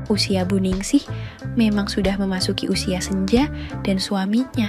Usia Bu Ningsih memang sudah memasuki usia senja dan suaminya,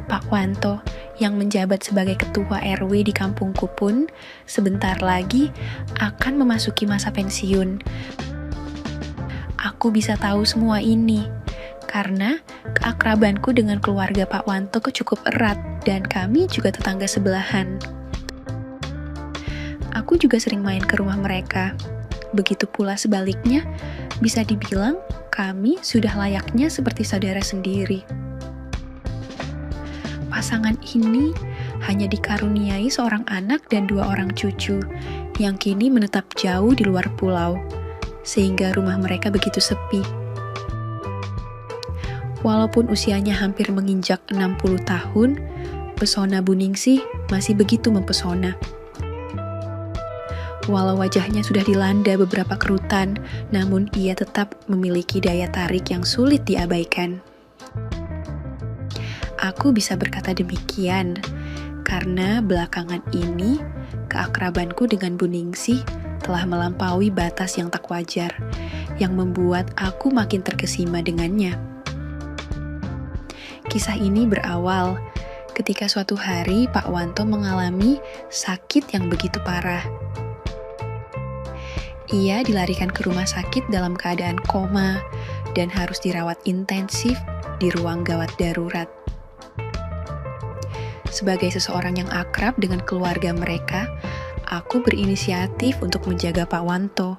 Pak Wanto, yang menjabat sebagai ketua RW di kampungku pun sebentar lagi akan memasuki masa pensiun. Aku bisa tahu semua ini karena keakrabanku dengan keluarga Pak Wanto cukup erat dan kami juga tetangga sebelahan. Aku juga sering main ke rumah mereka. Begitu pula sebaliknya, bisa dibilang kami sudah layaknya seperti saudara sendiri. Pasangan ini hanya dikaruniai seorang anak dan 2 orang cucu yang kini menetap jauh di luar pulau, sehingga rumah mereka begitu sepi. Walaupun usianya hampir menginjak 60 tahun, pesona Bu Ningsih masih begitu mempesona. Walau wajahnya sudah dilanda beberapa kerutan, namun ia tetap memiliki daya tarik yang sulit diabaikan. Aku bisa berkata demikian, karena belakangan ini keakrabanku dengan Bu Ningsih telah melampaui batas yang tak wajar, yang membuat aku makin terkesima dengannya. Kisah ini berawal ketika suatu hari Pak Wanto mengalami sakit yang begitu parah. Ia dilarikan ke rumah sakit dalam keadaan koma dan harus dirawat intensif di ruang gawat darurat. Sebagai seseorang yang akrab dengan keluarga mereka, aku berinisiatif untuk menjaga Pak Wanto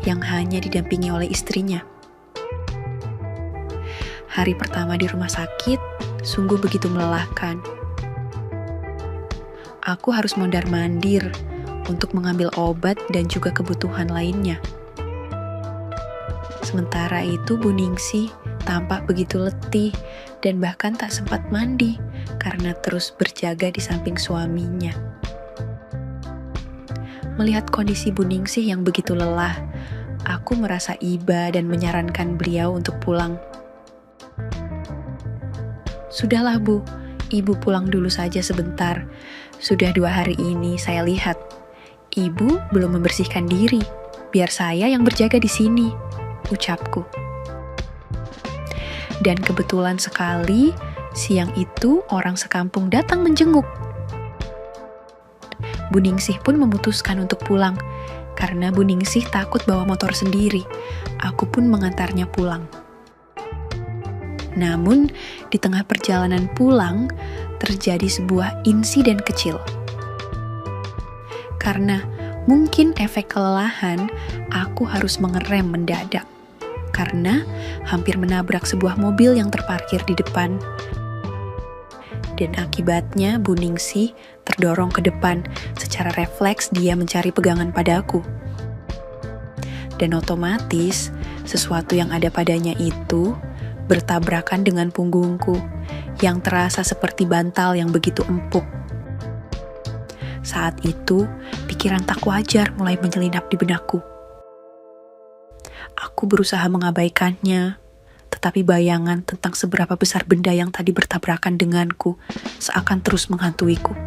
yang hanya didampingi oleh istrinya. Hari pertama di rumah sakit sungguh begitu melelahkan. Aku harus mondar-mandir untuk mengambil obat dan juga kebutuhan lainnya. Sementara itu Bu Ningsih tampak begitu letih dan bahkan tak sempat mandi karena terus berjaga di samping suaminya. Melihat kondisi Bu Ningsih yang begitu lelah, aku merasa iba dan menyarankan beliau untuk pulang. Sudahlah Bu, Ibu pulang dulu saja sebentar. Sudah 2 hari ini saya lihat Ibu belum membersihkan diri, biar saya yang berjaga di sini, ucapku. Dan kebetulan sekali, siang itu orang sekampung datang menjenguk. Bu Ningsih pun memutuskan untuk pulang, karena Bu Ningsih takut bawa motor sendiri. Aku pun mengantarnya pulang. Namun, di tengah perjalanan pulang, terjadi sebuah insiden kecil. Karena mungkin efek kelelahan, aku harus mengerem mendadak. Karena hampir menabrak sebuah mobil yang terparkir di depan. Dan akibatnya Bu Ningsih terdorong ke depan. Secara refleks dia mencari pegangan padaku. Dan otomatis, sesuatu yang ada padanya itu bertabrakan dengan punggungku, yang terasa seperti bantal yang begitu empuk. Saat itu, pikiran tak wajar mulai menyelinap di benakku. Aku berusaha mengabaikannya, tetapi bayangan tentang seberapa besar benda yang tadi bertabrakan denganku seakan terus menghantuiku.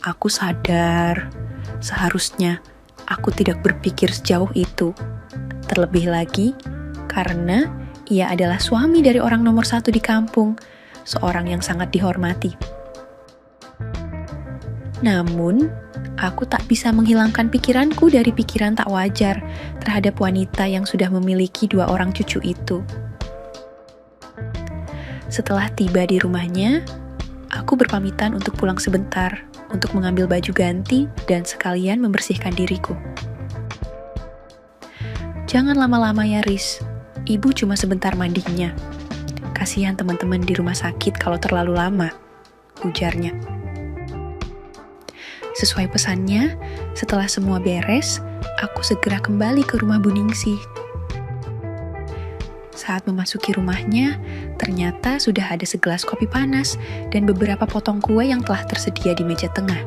Aku sadar, seharusnya aku tidak berpikir sejauh itu. Terlebih lagi, karena ia adalah suami dari orang nomor 1 di kampung, seorang yang sangat dihormati. Namun, aku tak bisa menghilangkan pikiranku dari pikiran tak wajar terhadap wanita yang sudah memiliki 2 orang cucu itu. Setelah tiba di rumahnya, aku berpamitan untuk pulang sebentar, untuk mengambil baju ganti dan sekalian membersihkan diriku. Jangan lama-lama ya, Riz. Ibu cuma sebentar mandinya. Kasihan teman-teman di rumah sakit kalau terlalu lama, ujarnya. Sesuai pesannya, setelah semua beres, aku segera kembali ke rumah Bu Ningsih. Saat memasuki rumahnya, ternyata sudah ada segelas kopi panas dan beberapa potong kue yang telah tersedia di meja tengah.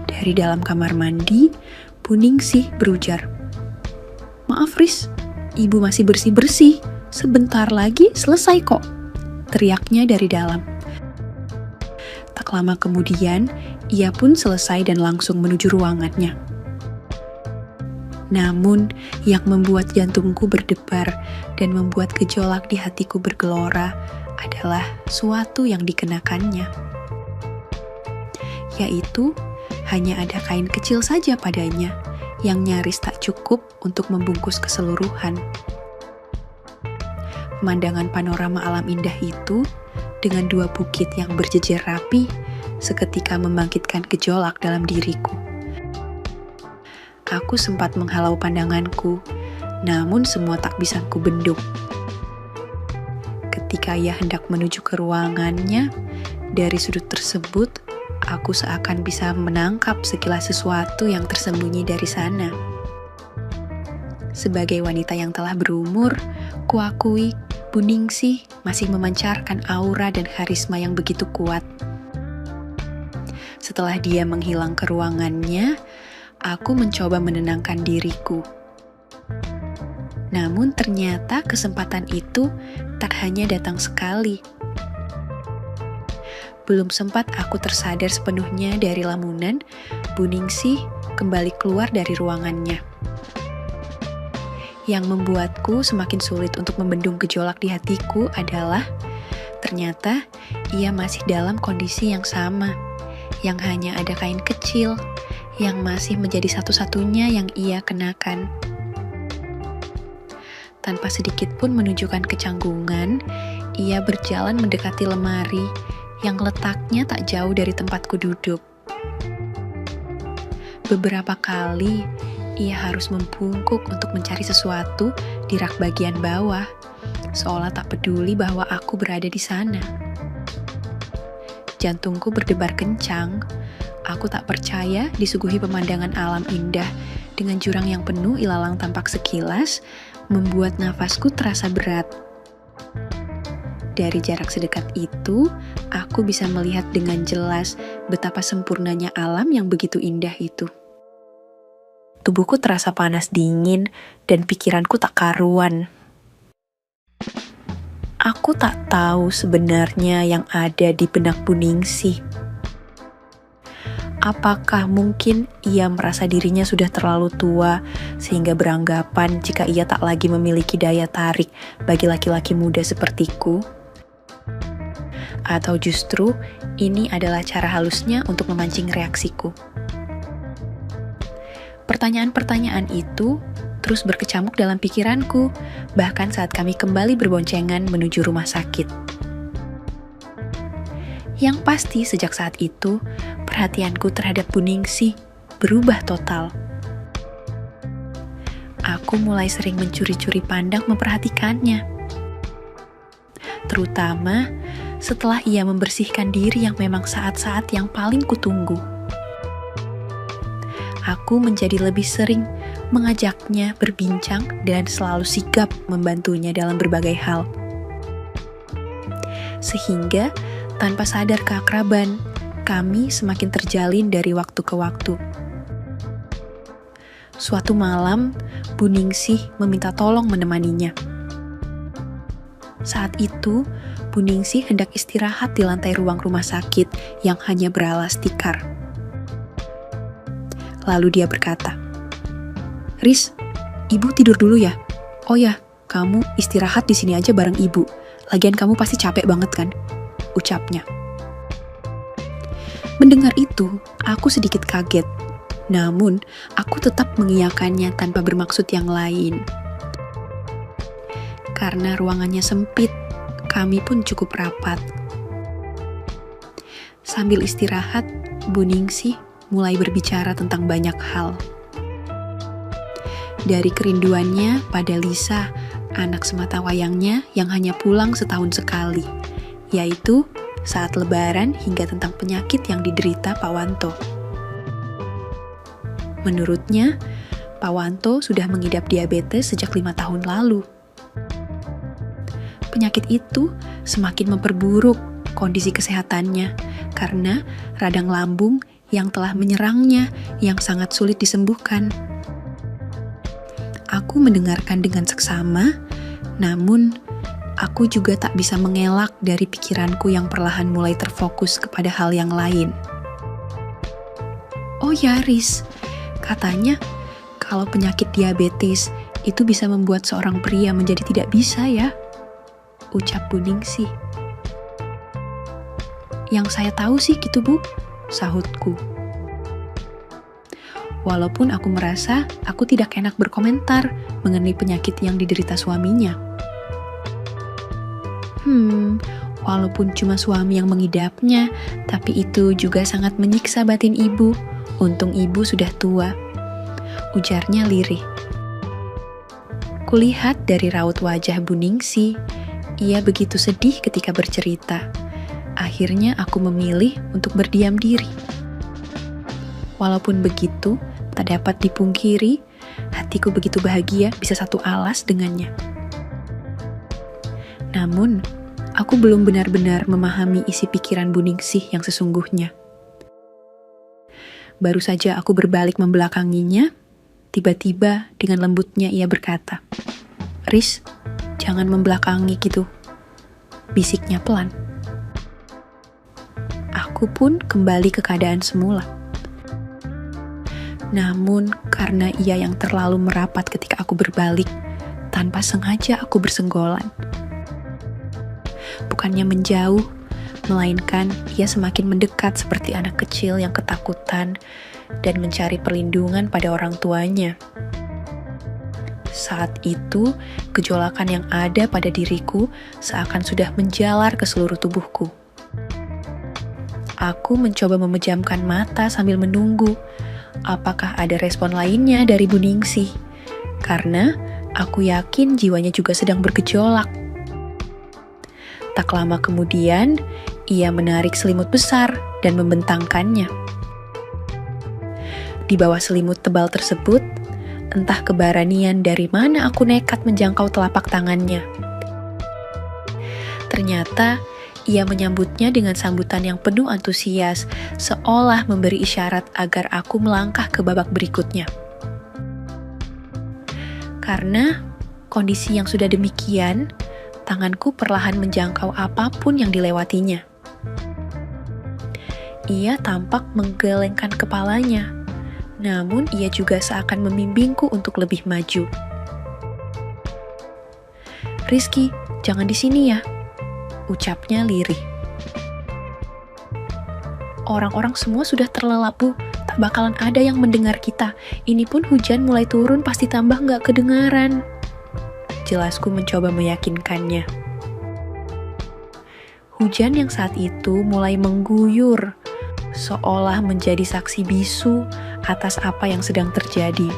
Dari dalam kamar mandi, Bu Ningsih berujar, "Maaf Riz, Ibu masih bersih-bersih. Sebentar lagi selesai kok," teriaknya dari dalam. Tak lama kemudian, ia pun selesai dan langsung menuju ruangannya. Namun, yang membuat jantungku berdebar dan membuat gejolak di hatiku bergelora adalah suatu yang dikenakannya. Yaitu, hanya ada kain kecil saja padanya, yang nyaris tak cukup untuk membungkus keseluruhan. Pemandangan panorama alam indah itu, dengan dua bukit yang berjejer rapi, seketika membangkitkan gejolak dalam diriku. Aku sempat menghalau pandanganku, namun semua tak bisa kubendung. Ketika ia hendak menuju ke ruangannya, dari sudut tersebut, aku seakan bisa menangkap sekilas sesuatu yang tersembunyi dari sana. Sebagai wanita yang telah berumur, kuakui Bu Ningsih masih memancarkan aura dan karisma yang begitu kuat. Setelah dia menghilang ke ruangannya, aku mencoba menenangkan diriku. Namun ternyata kesempatan itu tak hanya datang sekali. Belum sempat aku tersadar sepenuhnya dari lamunan, Bu Ningsih kembali keluar dari ruangannya. Yang membuatku semakin sulit untuk membendung gejolak di hatiku adalah ternyata ia masih dalam kondisi yang sama, yang hanya ada kain kecil yang masih menjadi satu-satunya yang ia kenakan. Tanpa sedikit pun menunjukkan kecanggungan, ia berjalan mendekati lemari yang letaknya tak jauh dari tempatku duduk. Beberapa kali, ia harus membungkuk untuk mencari sesuatu di rak bagian bawah, seolah tak peduli bahwa aku berada di sana. Jantungku berdebar kencang. Aku tak percaya disuguhi pemandangan alam indah dengan jurang yang penuh ilalang tampak sekilas, membuat nafasku terasa berat. Dari jarak sedekat itu, aku bisa melihat dengan jelas betapa sempurnanya alam yang begitu indah itu. Tubuhku terasa panas dingin dan pikiranku tak karuan. Aku tak tahu sebenarnya yang ada di benak Bu Ningsih. Apakah mungkin ia merasa dirinya sudah terlalu tua sehingga beranggapan jika ia tak lagi memiliki daya tarik bagi laki-laki muda sepertiku? Atau justru ini adalah cara halusnya untuk memancing reaksiku? Pertanyaan-pertanyaan itu terus berkecamuk dalam pikiranku, bahkan saat kami kembali berboncengan menuju rumah sakit. Yang pasti sejak saat itu, perhatianku terhadap Bu Ningsih berubah total. Aku mulai sering mencuri-curi pandang memperhatikannya. Terutama setelah ia membersihkan diri yang memang saat-saat yang paling kutunggu. Aku menjadi lebih sering mengajaknya berbincang dan selalu sigap membantunya dalam berbagai hal. Sehingga tanpa sadar keakraban, kami semakin terjalin dari waktu ke waktu. Suatu malam, Bu Ningsih meminta tolong menemaninya. Saat itu, Bu Ningsih hendak istirahat di lantai ruang rumah sakit yang hanya beralas tikar. Lalu dia berkata, "Riz, ibu tidur dulu ya? Oh ya, kamu istirahat di sini aja bareng ibu. Lagian kamu pasti capek banget kan?" ucapnya. Mendengar itu, aku sedikit kaget. Namun, aku tetap mengiyakannya tanpa bermaksud yang lain. Karena ruangannya sempit, kami pun cukup rapat. Sambil istirahat, Bu Ningsih mulai berbicara tentang banyak hal. Dari kerinduannya pada Lisa, anak sematawayangnya yang hanya pulang setahun sekali, yaitu saat Lebaran, hingga tentang penyakit yang diderita Pak Wanto. Menurutnya, Pak Wanto sudah mengidap diabetes sejak 5 tahun lalu. Penyakit itu semakin memperburuk kondisi kesehatannya karena radang lambung yang telah menyerangnya yang sangat sulit disembuhkan. Aku mendengarkan dengan seksama, namun aku juga tak bisa mengelak dari pikiranku yang perlahan mulai terfokus kepada hal yang lain. "Oh ya, Riz, katanya kalau penyakit diabetes itu bisa membuat seorang pria menjadi tidak bisa ya, ucap Bu Ningsih. Yang saya tahu sih gitu Bu, sahutku. Walaupun aku merasa aku tidak enak berkomentar mengenai penyakit yang diderita suaminya. Walaupun cuma suami yang mengidapnya, tapi itu juga sangat menyiksa batin ibu. Untung ibu sudah tua, ujarnya lirih. Kulihat dari raut wajah Bu Ningsih, ia begitu sedih ketika bercerita. Akhirnya aku memilih untuk berdiam diri. Walaupun begitu, tak dapat dipungkiri, hatiku begitu bahagia bisa satu alas dengannya. Namun, aku belum benar-benar memahami isi pikiran Bu Ningsih yang sesungguhnya. Baru saja aku berbalik membelakanginya, tiba-tiba dengan lembutnya ia berkata, "Riz, jangan membelakangi gitu," bisiknya pelan. Aku pun kembali ke keadaan semula. Namun, karena ia yang terlalu merapat ketika aku berbalik, tanpa sengaja aku bersenggolan. Bukannya menjauh, melainkan ia semakin mendekat seperti anak kecil yang ketakutan dan mencari perlindungan pada orang tuanya. Saat itu, gejolakan yang ada pada diriku seakan sudah menjalar ke seluruh tubuhku. Aku mencoba memejamkan mata sambil menunggu apakah ada respon lainnya dari Bu Ningsih, karena aku yakin jiwanya juga sedang bergejolak. Tak lama kemudian, ia menarik selimut besar dan membentangkannya. Di bawah selimut tebal tersebut, entah keberanian dari mana aku nekat menjangkau telapak tangannya. Ternyata, ia menyambutnya dengan sambutan yang penuh antusias, seolah memberi isyarat agar aku melangkah ke babak berikutnya. Karena kondisi yang sudah demikian, tanganku perlahan menjangkau apapun yang dilewatinya. Ia tampak menggelengkan kepalanya, namun ia juga seakan membimbingku untuk lebih maju. "Rizky, jangan di sini ya," ucapnya lirih. "Orang-orang semua sudah terlelap, Bu. Tak bakalan ada yang mendengar kita. Ini pun hujan mulai turun pasti tambah nggak kedengaran," jelasku mencoba meyakinkannya. Hujan yang saat itu mulai mengguyur, seolah menjadi saksi bisu atas apa yang sedang terjadi.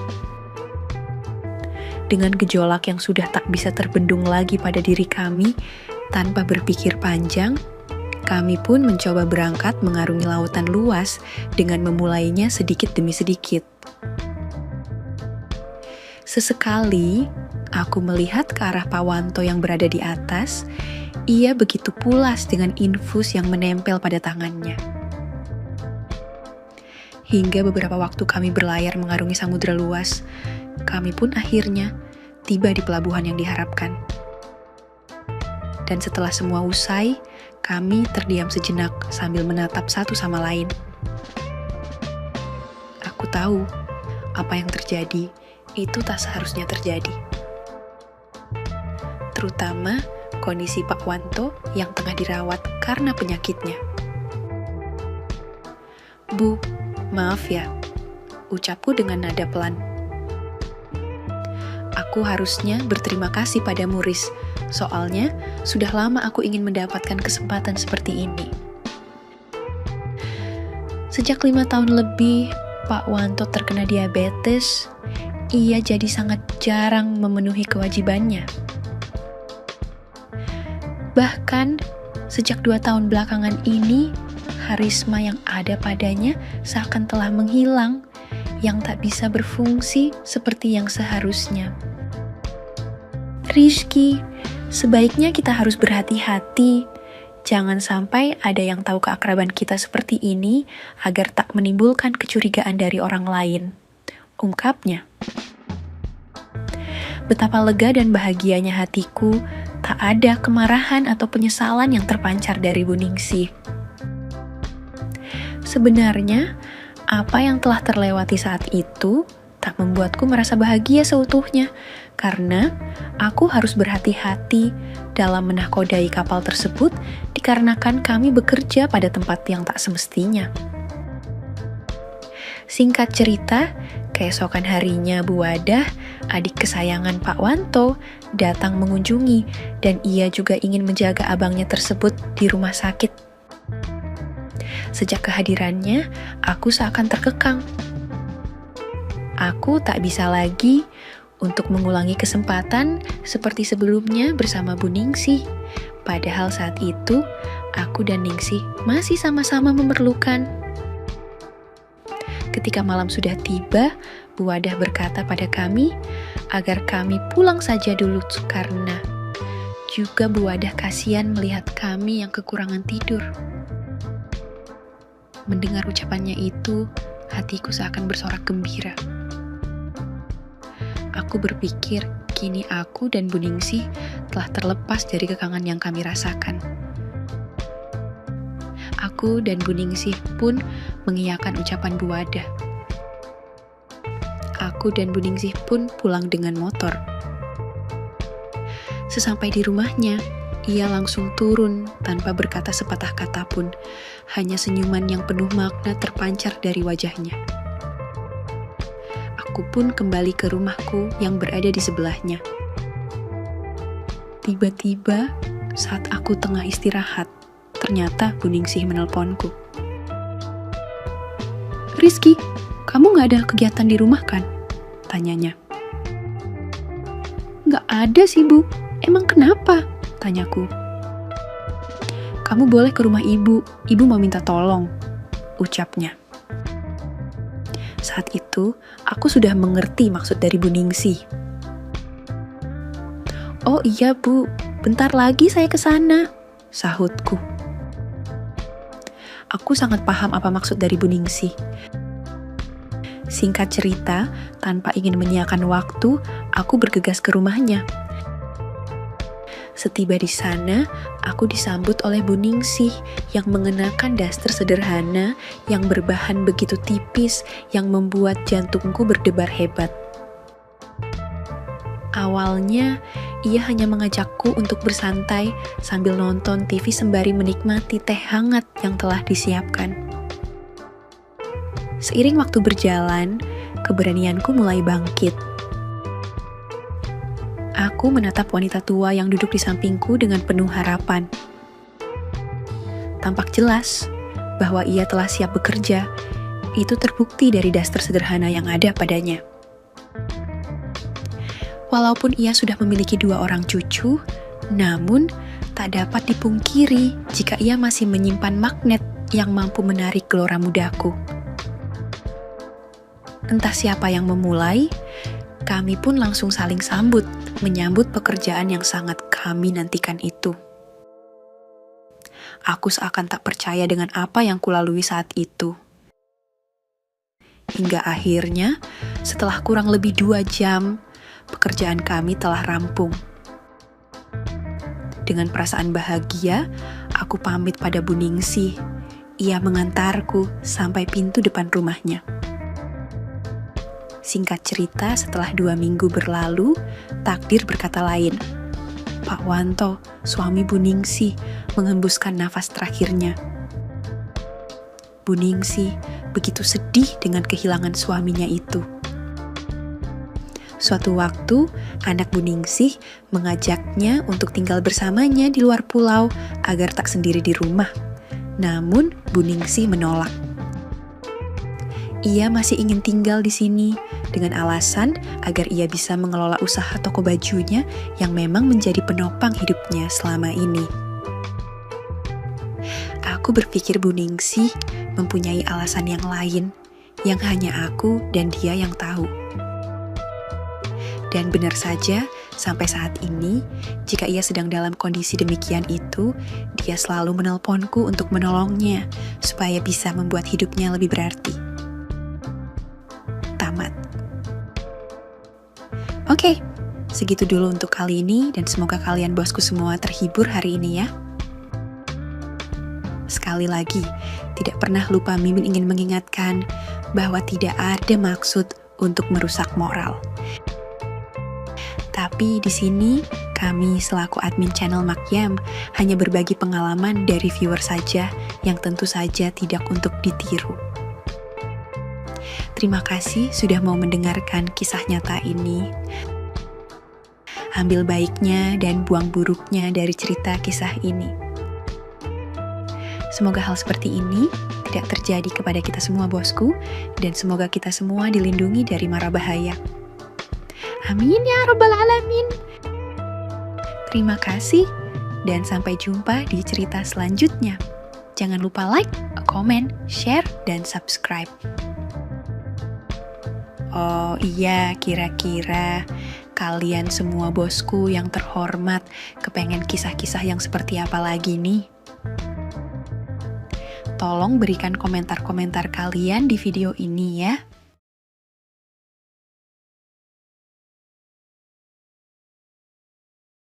Dengan gejolak yang sudah tak bisa terbendung lagi pada diri kami, tanpa berpikir panjang, kami pun mencoba berangkat mengarungi lautan luas dengan memulainya sedikit demi sedikit. Sesekali, aku melihat ke arah Pak Wanto yang berada di atas. Ia begitu pulas dengan infus yang menempel pada tangannya. Hingga beberapa waktu kami berlayar mengarungi samudera luas, kami pun akhirnya tiba di pelabuhan yang diharapkan. Dan setelah semua usai, kami terdiam sejenak sambil menatap satu sama lain. Aku tahu apa yang terjadi itu tak seharusnya terjadi. Terutama kondisi Pak Wanto yang tengah dirawat karena penyakitnya. "Bu, maaf ya," ucapku dengan nada pelan. "Aku harusnya berterima kasih padamu, Riz. Soalnya, sudah lama aku ingin mendapatkan kesempatan seperti ini." Sejak 5 tahun lebih, Pak Wanto terkena diabetes. Ia jadi sangat jarang memenuhi kewajibannya. Bahkan, sejak 2 tahun belakangan ini, harisma yang ada padanya seakan telah menghilang, yang tak bisa berfungsi seperti yang seharusnya. "Rizky, sebaiknya kita harus berhati-hati. Jangan sampai ada yang tahu keakraban kita seperti ini agar tak menimbulkan kecurigaan dari orang lain," ungkapnya. Betapa lega dan bahagianya hatiku, tak ada kemarahan atau penyesalan yang terpancar dari Bu Ningsih. Sebenarnya, apa yang telah terlewati saat itu tak membuatku merasa bahagia seutuhnya, karena aku harus berhati-hati dalam menakodai kapal tersebut dikarenakan kami bekerja pada tempat yang tak semestinya. Singkat cerita, keesokan harinya Bu Wadah, adik kesayangan Pak Wanto, datang mengunjungi dan ia juga ingin menjaga abangnya tersebut di rumah sakit. Sejak kehadirannya, aku seakan terkekang. Aku tak bisa lagi untuk mengulangi kesempatan seperti sebelumnya bersama Bu Ningsih. Padahal saat itu, aku dan Ningsih masih sama-sama memerlukan. Ketika malam sudah tiba, Bu Wadah berkata pada kami agar kami pulang saja dulu karena juga Bu Wadah kasihan melihat kami yang kekurangan tidur. Mendengar ucapannya itu, hatiku seakan bersorak gembira. Aku berpikir kini aku dan Bu Ningsih telah terlepas dari kekangan yang kami rasakan. Aku dan Bu Ningsih pun mengiyakan ucapan Bu Wadah. Aku dan Bu Ningsih pun pulang dengan motor. Sesampai di rumahnya, ia langsung turun tanpa berkata sepatah kata pun. Hanya senyuman yang penuh makna terpancar dari wajahnya. Aku pun kembali ke rumahku yang berada di sebelahnya. Tiba-tiba, saat aku tengah istirahat, ternyata Bu Ningsih menelponku. "Rizky, kamu gak ada kegiatan di rumah kan?" tanyanya. "Gak ada sih Bu, emang kenapa?" tanyaku. "Kamu boleh ke rumah ibu mau minta tolong," ucapnya. Saat itu, aku sudah mengerti maksud dari Bu Ningsih. "Oh iya Bu, bentar lagi saya ke sana," sahutku. Aku sangat paham apa maksud dari Bu Ningsih. Singkat cerita, tanpa ingin menyiakan waktu, aku bergegas ke rumahnya. Setiba di sana, aku disambut oleh Bu Ningsih yang mengenakan daster sederhana yang berbahan begitu tipis yang membuat jantungku berdebar hebat. Awalnya, ia hanya mengajakku untuk bersantai sambil nonton TV sembari menikmati teh hangat yang telah disiapkan. Seiring waktu berjalan, keberanianku mulai bangkit. Aku menatap wanita tua yang duduk di sampingku dengan penuh harapan. Tampak jelas bahwa ia telah siap bekerja. Itu terbukti dari daster sederhana yang ada padanya. Walaupun ia sudah memiliki 2 orang cucu, namun tak dapat dipungkiri jika ia masih menyimpan magnet yang mampu menarik gelora mudaku. Entah siapa yang memulai, kami pun langsung saling sambut, menyambut pekerjaan yang sangat kami nantikan itu. Aku seakan tak percaya dengan apa yang kulalui saat itu. Hingga akhirnya, setelah kurang lebih 2 jam, pekerjaan kami telah rampung. Dengan perasaan bahagia, aku pamit pada Bu Ningsih. Ia mengantarku sampai pintu depan rumahnya. Singkat cerita, setelah 2 minggu berlalu, takdir berkata lain. Pak Wanto, suami Bu Ningsih, menghembuskan nafas terakhirnya. Bu Ningsih begitu sedih dengan kehilangan suaminya itu. Suatu waktu, anak Bu Ningsih mengajaknya untuk tinggal bersamanya di luar pulau agar tak sendiri di rumah. Namun, Bu Ningsih menolak. Ia masih ingin tinggal di sini dengan alasan agar ia bisa mengelola usaha toko bajunya yang memang menjadi penopang hidupnya selama ini. Aku berpikir Bu Ningsih mempunyai alasan yang lain yang hanya aku dan dia yang tahu. Dan benar saja, sampai saat ini, jika ia sedang dalam kondisi demikian itu, dia selalu menelponku untuk menolongnya, supaya bisa membuat hidupnya lebih berarti. Tamat. Oke, segitu dulu untuk kali ini, dan semoga kalian bosku semua terhibur hari ini ya. Sekali lagi, tidak pernah lupa Mimin ingin mengingatkan bahwa tidak ada maksud untuk merusak moral. Tapi di sini, kami selaku admin channel Makyam hanya berbagi pengalaman dari viewer saja yang tentu saja tidak untuk ditiru. Terima kasih sudah mau mendengarkan kisah nyata ini. Ambil baiknya dan buang buruknya dari cerita kisah ini. Semoga hal seperti ini tidak terjadi kepada kita semua bosku, dan semoga kita semua dilindungi dari mara bahaya. Amin ya rabbal alamin. Terima kasih, dan sampai jumpa di cerita selanjutnya. Jangan lupa like, komen, share, dan subscribe. Oh iya, kira-kira kalian semua bosku yang terhormat kepengen kisah-kisah yang seperti apa lagi nih? Tolong berikan komentar-komentar kalian di video ini ya.